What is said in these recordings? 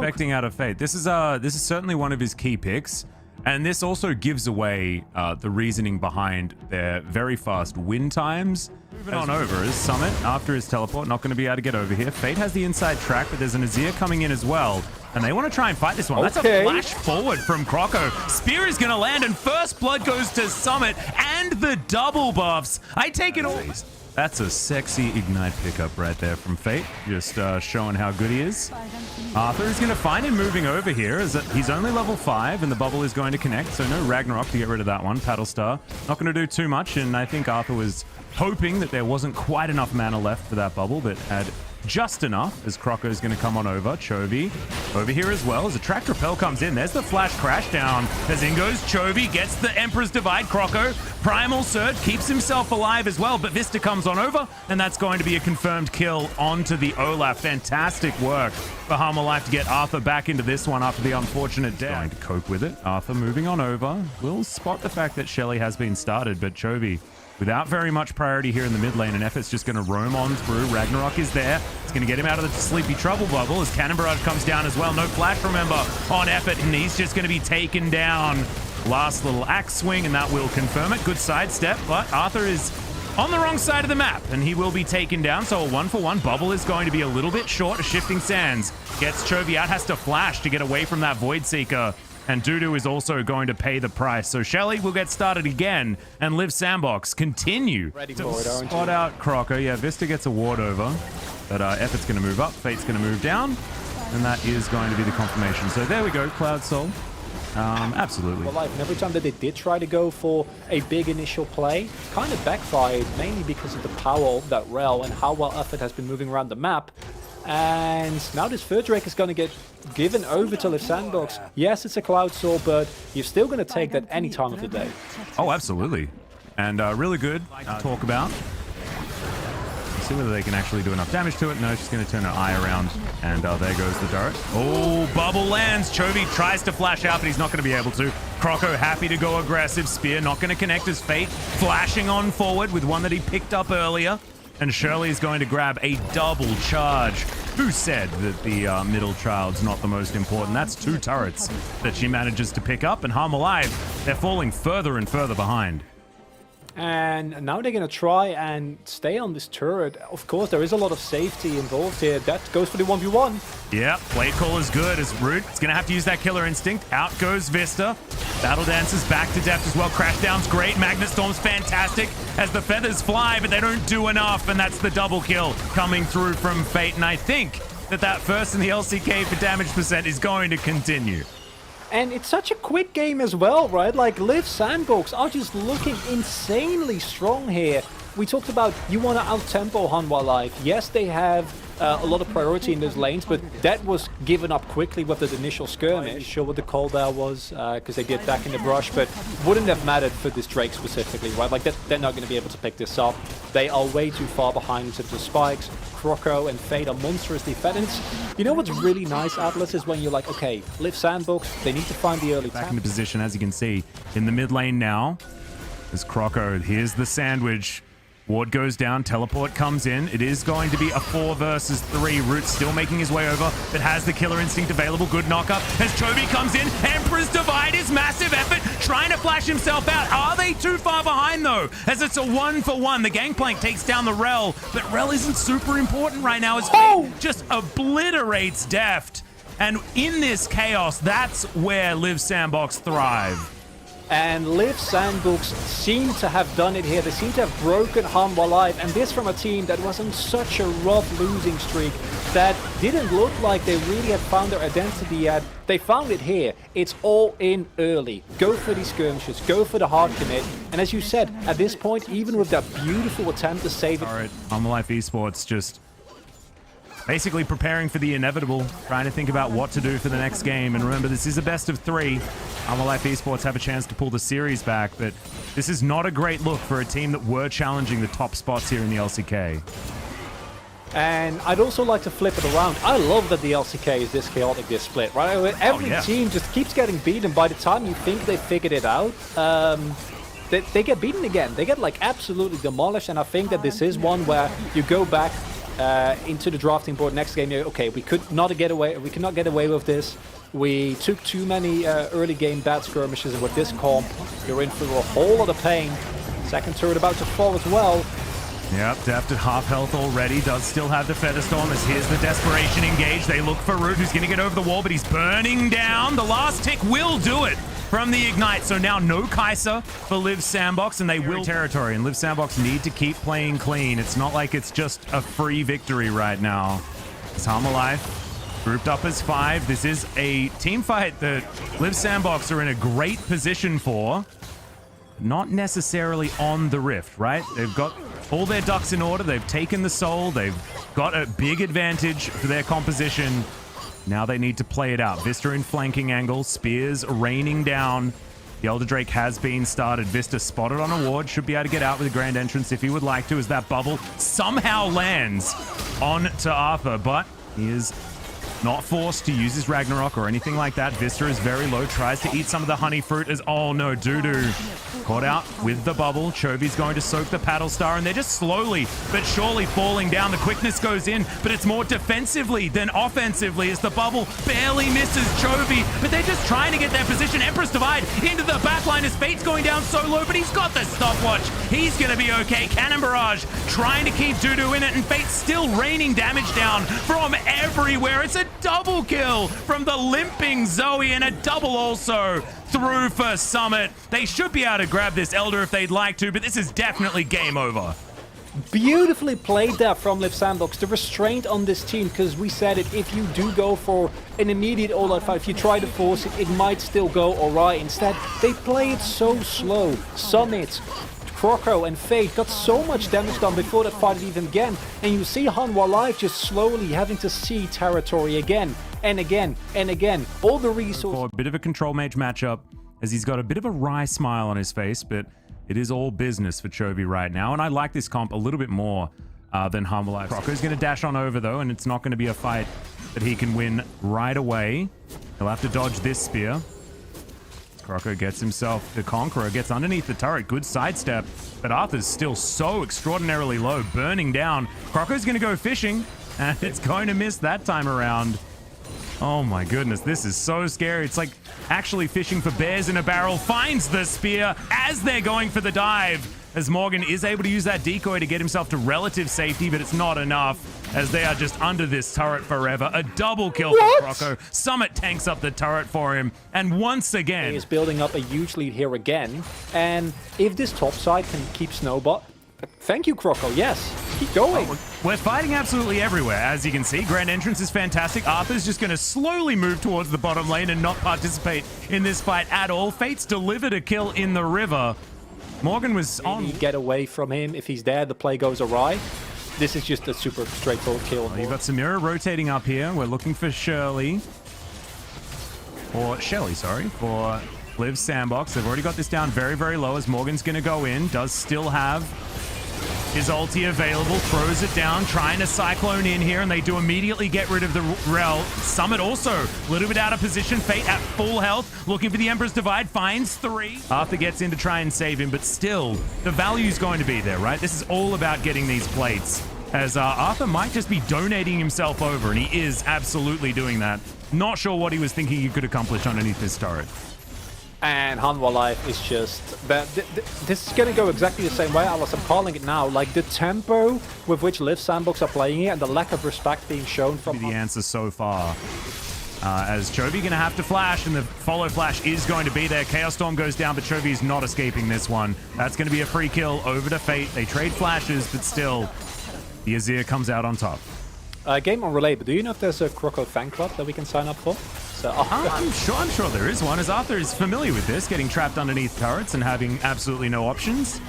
expecting out of Fate. This is certainly one of his key picks, and this also gives away the reasoning behind their very fast win times. Moving on over is Summit after his teleport, not going to be able to get over here. Fate has the inside track, but there's an Azir coming in as well, and they want to try and fight this one. That's a flash forward from Croco. Spear is going to land, and first blood goes to Summit, and the double buffs. I take it all. That's a sexy Ignite pickup right there from Fate, just showing how good he is. Arthur is going to find him moving over here, as he's only level 5, and the bubble is going to connect, so no Ragnarok to get rid of that one. Paddlestar, not going to do too much, and I think Arthur was hoping that there wasn't quite enough mana left for that bubble, but had just enough, as Croco is going to come on over. Chovy over here as well, as a Track Repel comes in. There's the flash crash down. As in goes Chovy, gets the Emperor's Divide. Croco, Primal Surge, keeps himself alive as well, but Vista comes on over, and that's going to be a confirmed kill onto the Olaf. Fantastic work for Hanwha to get Arthur back into this one after the unfortunate death. Going to cope with it. Arthur moving on over. Will spot the fact that Shelly has been started, but Chovy, without very much priority here in the mid lane, and Effort's just going to roam on through. Ragnarok is there. It's going to get him out of the Sleepy Trouble bubble as Cannon Barrage comes down as well. No flash, remember, on Effort, and he's just going to be taken down. Last little axe swing, and that will confirm it. Good sidestep, but Arthur is on the wrong side of the map, and he will be taken down. So a 1-for-1 bubble is going to be a little bit short. A Shifting Sands gets Chovy out, has to flash to get away from that Void Seeker. And Dudu is also going to pay the price. So Shelly will get started again, and Liiv Sanbox continue to spot out Croco. Yeah, Vista gets a ward over, but Effort's going to move up, Fate's going to move down, and that is going to be the confirmation. So there we go, Cloud Soul. Absolutely. Well, like, every time that they did try to go for a big initial play, kind of backfired, mainly because of the power of that rel and how well Effort has been moving around the map. And now this third Drake is going to get given over to Liiv Sanbox. Yes, it's a Cloud Soul, but you're still going to take that any time of the day. Oh, absolutely. And really good to talk about. See whether they can actually do enough damage to it. No, she's going to turn her eye around, and there goes the turret. Oh, bubble lands. Chovy tries to flash out, but he's not going to be able to. Croco happy to go aggressive. Spear not going to connect his Fate. Flashing on forward with one that he picked up earlier. And Shirley is going to grab a double charge. Who said that the middle child's not the most important? That's 2 turrets that she manages to pick up. And Hanwha, they're falling further and further behind. And now they're going to try and stay on this turret. Of course, there is a lot of safety involved here. That goes for the 1v1. Yeah, Blade Call is good as Root. It's going to have to use that Killer Instinct. Out goes Vista. Battle Dancer's back to depth as well. Crashdown's great. Magnet Storm's fantastic as the feathers fly, but they don't do enough. And that's the double kill coming through from Fate. And I think that first in the LCK for damage percent is going to continue. And it's such a quick game as well, right? Like, Liiv Sanbox are just looking insanely strong here. We talked about you want to out-tempo Hanwha Live. Yes, they have a lot of priority in those lanes, but that was given up quickly with the initial skirmish. Sure what the call there was, because they did back in the brush, but wouldn't have mattered for this Drake specifically, right? Like, they're not going to be able to pick this up. They are way too far behind in terms of spikes. Croco and Fate are monstrously fed. And you know what's really nice, Atlas, is when you're like, okay, Liiv Sanbox, they need to find the early tap. Back into position, as you can see, in the mid lane now. There's Croco. Here's the sandwich. Ward goes down, teleport comes in. It is going to be a 4 versus 3. Root still making his way over, but has the Killer Instinct available. Good knockup as Chovy comes in. Emperor's Divide is massive effort, trying to flash himself out. Are they too far behind though? As it's a 1-for-1. The Gangplank takes down the Rel, but Rel isn't super important right now as Fate just obliterates Deft. And in this chaos, that's where Liiv Sanbox thrive. And Liiv Sanbox seem to have done it here. They seem to have broken Hanwha Live, and this from a team that was on such a rough losing streak that didn't look like they really had found their identity yet. They found it here. It's all in early. Go for these skirmishes, go for the hard commit. And as you said, at this point, even with that beautiful attempt to save it. All right, Hanwha Life Esports just basically preparing for the inevitable, trying to think about what to do for the next game. And remember, this is a best of 3. Hanwha Life Esports have a chance to pull the series back, but this is not a great look for a team that were challenging the top spots here in the LCK. And I'd also like to flip it around. I love that the LCK is this chaotic, this split, right? Every team just keeps getting beaten. By the time you think they figured it out, they get beaten again. They get like absolutely demolished, and I think that this is one where you go back into the drafting board next game. Okay, we could not get away with this. We took too many early game bad skirmishes, and with this comp, you're in for a whole lot of pain. Second turret about to fall as well. Yep, Deft at half health already. Does still have the Featherstorm as here's the Desperation engage. They look for Root, who's going to get over the wall, but he's burning down. The last tick will do it from the Ignite. So now no Kai'Sa for Liiv Sanbox, and they will territory. And Liiv Sanbox need to keep playing clean. It's not like it's just a free victory right now. It's Hanwha Life grouped up as 5. This is a team fight that Liiv Sanbox are in a great position for. Not necessarily on the Rift, right? They've got all their ducks in order. They've taken the soul. They've got a big advantage for their composition. Now they need to play it out. Vista in flanking angle. Spears raining down. The Elder Drake has been started. Vista spotted on a ward. Should be able to get out with a Grand Entrance if he would like to, as that bubble somehow lands on to Arthur. But he is not forced to use his Ragnarok or anything like that. Vista is very low. Tries to eat some of the honey fruit as... Oh, no. Doo-doo. Caught out with the bubble. Chovy's going to soak the Paddle Star, and they're just slowly but surely falling down. The quickness goes in, but it's more defensively than offensively as the bubble barely misses Chovy, but they're just trying to get their position. Empress Divide into the backline as Fate's going down so low, but he's got the stopwatch. He's going to be okay. Cannon Barrage trying to keep Doo-doo in it, and Fate's still raining damage down from everywhere. It's a double kill from the limping Zoe, and a double also through for Summit. They should be able to grab this Elder if they'd like to, but this is definitely game over. Beautifully played there from Liiv Sanbox. The restraint on this team, because we said it, if you do go for an immediate all-out fight, if you try to force it, it might still go alright. Instead, they play it so slow. Summit, Croco and Fate got so much damage done before that fight even began, and you see Hanwha Life just slowly having to see territory again and again and again. All the resources. For a bit of a control mage matchup, as he's got a bit of a wry smile on his face, but it is all business for Chovy right now, and I like this comp a little bit more than Hanwha Life. Croco's going to dash on over though, and it's not going to be a fight that he can win right away. He'll have to dodge this spear. Croco gets himself the Conqueror, gets underneath the turret, good sidestep, but Arthur's still so extraordinarily low, burning down. Croco's going to go fishing, and it's going to miss that time around. Oh my goodness, this is so scary. It's like actually fishing for bears in a barrel. Finds the spear as they're going for the dive, as Morgan is able to use that decoy to get himself to relative safety, but it's not enough as they are just under this turret forever. A double kill for Croco. Summit tanks up the turret for him, and once again... He is building up a huge lead here again, and if this top side can keep Snowbot... Thank you, Croco. Yes, keep going. We're fighting absolutely everywhere, as you can see. Grand Entrance is fantastic. Arthur's just going to slowly move towards the bottom lane and not participate in this fight at all. Fate's delivered a kill in the river. Morgan was on... Get away from him. If he's there, the play goes awry. This is just a super straightforward kill. Well, you've got Samira rotating up here. We're looking for Shirley. Or Shelly, sorry, for Liiv Sanbox. They've already got this down very, very low as Morgan's going to go in. Does still have his ulti available, throws it down, trying to Cyclone in here, and they do immediately get rid of the Rel. Summit also a little bit out of position. Fate at full health, looking for the Emperor's Divide, finds 3. Arthur gets in to try and save him, but still, the value's going to be there, right? This is all about getting these plates, as Arthur might just be donating himself over, and he is absolutely doing that. Not sure what he was thinking he could accomplish underneath this turret. And Hanwha Life is just... This is going to go exactly the same way, Alice. I'm calling it now. Like, the tempo with which Liiv Sanbox are playing it and the lack of respect being shown from... The answer so far. As Chovy going to have to flash, and the follow flash is going to be there. Chaos Storm goes down, but Chovy is not escaping this one. That's going to be a free kill over to Fate. They trade flashes, but still, the Azir comes out on top. Game on Relay, but do you know if there's a Croco fan club that we can sign up for? So, I'm sure there is one, as Arthur is familiar with this, getting trapped underneath turrets and having absolutely no options.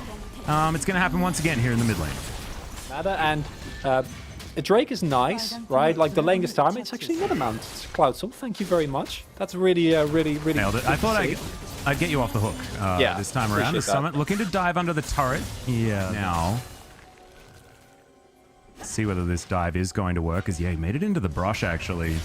It's going to happen once again here in the mid lane. And Drake is nice, right? Like, delaying his time, it's actually not a mount. It's Cloudsoul. Thank you very much. That's really, really nailed it. I thought I'd get you off the hook this time around. The Summit looking to dive under the turret. Yeah. Now, see whether this dive is going to work, as he made it into the brush, actually.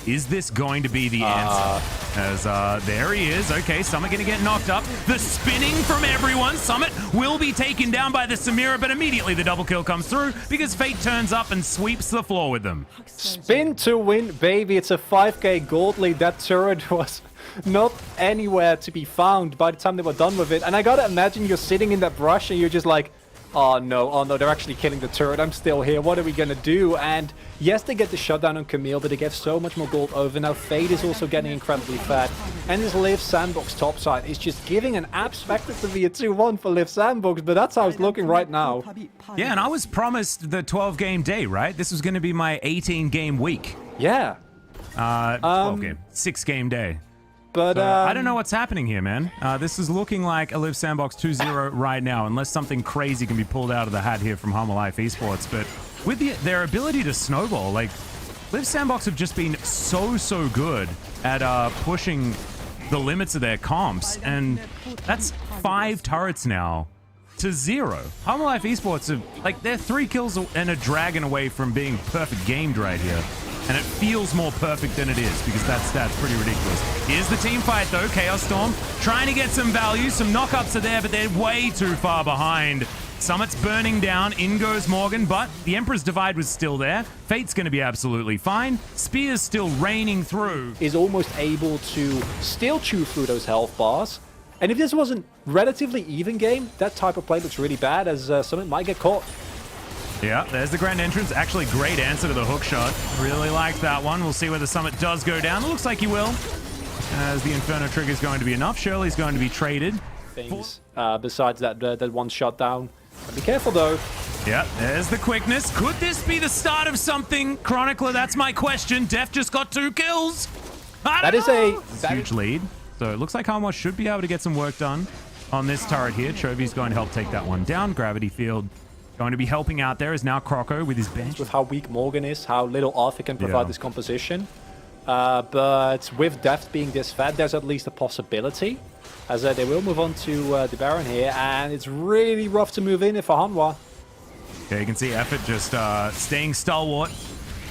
Is this going to be the answer? As there he is. Okay, Summit going to get knocked up. The spinning from everyone. Summit will be taken down by the Samira, but immediately the double kill comes through because Fate turns up and sweeps the floor with them. Spin to win, baby. It's a 5k gold lead. That turret was not anywhere to be found by the time they were done with it. And I gotta imagine you're sitting in that brush and you're just like, oh no, they're actually killing the turret. I'm still here. What are we gonna do? And yes, they get the shutdown on Camille, but they get so much more gold over. Now Fade is also getting incredibly fat. And this Liiv Sanbox topside is just giving an expected to be a 2-1 for Liiv Sanbox, but that's how it's looking right now. Yeah, and I was promised the 12-game day, right? This was going to be my 18-game week. Yeah. 12-game, 6-game day. But So, I don't know what's happening here, man. This is looking like a Liiv Sanbox 2-0 right now, unless something crazy can be pulled out of the hat here from Hanwha Esports. But with their ability to snowball, like, Liiv Sanbox have just been so good at pushing the limits of their comps, and that's 5 turrets now to 0. Hanwha Esports have, like, they're 3 kills and a dragon away from being perfect gamed right here. And it feels more perfect than it is because that stat's pretty ridiculous. Here's the team fight though. Chaos Storm trying to get some value. Some knockups are there, but they're way too far behind. Summit's burning down. In goes Morgan, but the Emperor's Divide was still there. Fate's going to be absolutely fine. Spear's still raining through. Is almost able to still chew through those health bars. And if this wasn't relatively even game, that type of play looks really bad as Summit might get caught. Yeah, there's the grand entrance. Actually, great answer to the hook shot. Really liked that one. We'll see whether Summit does go down. It looks like he will, as the Inferno trigger is going to be enough. Shirley's going to be traded. Things besides that one shot down. Be careful though. Yeah, there's the quickness. Could this be the start of something? Chronicler, that's my question. Def just got 2 kills. That is a huge lead. So it looks like Hanwha should be able to get some work done on this turret here. Chovy's going to help take that one down. Gravity Field going to be helping out there is now Croco with his bench. With how weak Morgan is, how little Arthur can provide this composition. But with Deft being this fat, there's at least a possibility. As they will move on to the Baron here, and it's really rough to move in for Hanwha. Yeah, you can see Effort just staying stalwart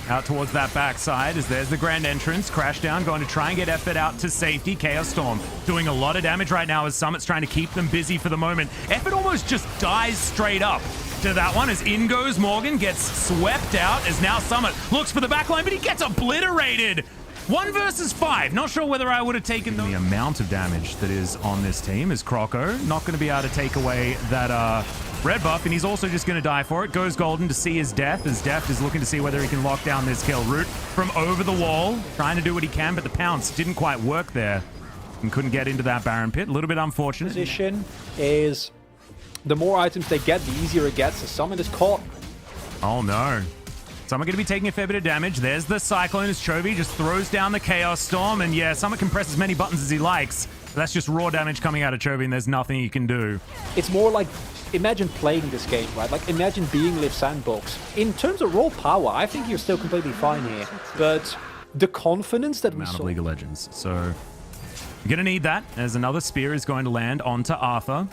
out towards that backside as there's the grand entrance. Crashdown going to try and get Effort out to safety. Chaos Storm doing a lot of damage right now as Summit's trying to keep them busy for the moment. Effort almost just dies straight up to that one as in goes Morgan, gets swept out as now Summit looks for the backline, but he gets obliterated. 1 versus 5. Not sure whether I would have taken the amount of damage that is on this team as Croco not going to be able to take away that red buff, and he's also just going to die for it. Goes Golden to see his death as Deft is looking to see whether he can lock down this kill. Root from over the wall, trying to do what he can, but the pounce didn't quite work there and couldn't get into that Baron pit. A little bit unfortunate. Position is the more items they get, the easier it gets. The Summit is caught. Oh no. Summit going to be taking a fair bit of damage. There's the Cyclone as Chovy just throws down the Chaos Storm. And yeah, Summit can press as many buttons as he likes. But that's just raw damage coming out of Chovy and there's nothing he can do. It's more like, imagine playing this game, right? Like, imagine being Liiv Sanbox. In terms of raw power, I think you're still completely fine here. But the confidence that we saw... of League of Legends. So you're going to need that as another spear is going to land onto Arthur.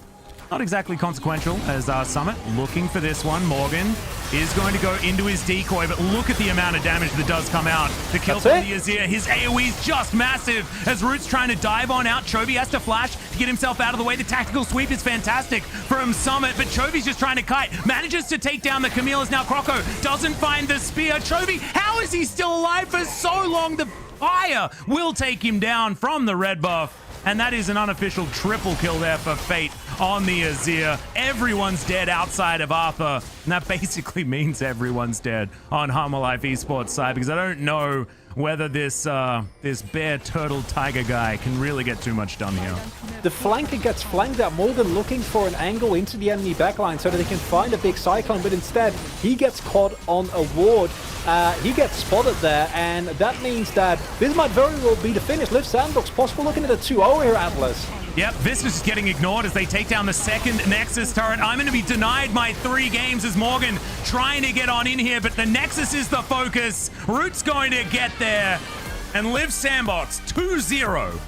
Not exactly consequential as Summit looking for this one. Morgan is going to go into his decoy, but look at the amount of damage that does come out. The kill from the Azir, his AoE is just massive as Root's trying to dive on out. Chovy has to flash to get himself out of the way. The tactical sweep is fantastic from Summit, but Chovy's just trying to kite. Manages to take down the Camille as now Croco doesn't find the spear. Chovy, how is he still alive for so long? The fire will take him down from the red buff. And that is an unofficial triple kill there for Fate on the Azir. Everyone's dead outside of Arthur. And that basically means everyone's dead on Hanwha Esports side because I don't know whether this bear turtle tiger guy can really get too much done here. The flanker gets flanked out. Morgan looking for an angle into the enemy backline so that they can find a big Cyclone, but instead he gets caught on a ward. He gets spotted there, and that means that this might very well be the finish. Liiv Sanbox possible looking at a 2-0 here, Atlas. Yep, Vistus is getting ignored as they take down the second Nexus turret. I'm going to be denied my 3 games as Morgan trying to get on in here, but the Nexus is the focus. Root's going to get there. And Liiv Sanbox 2-0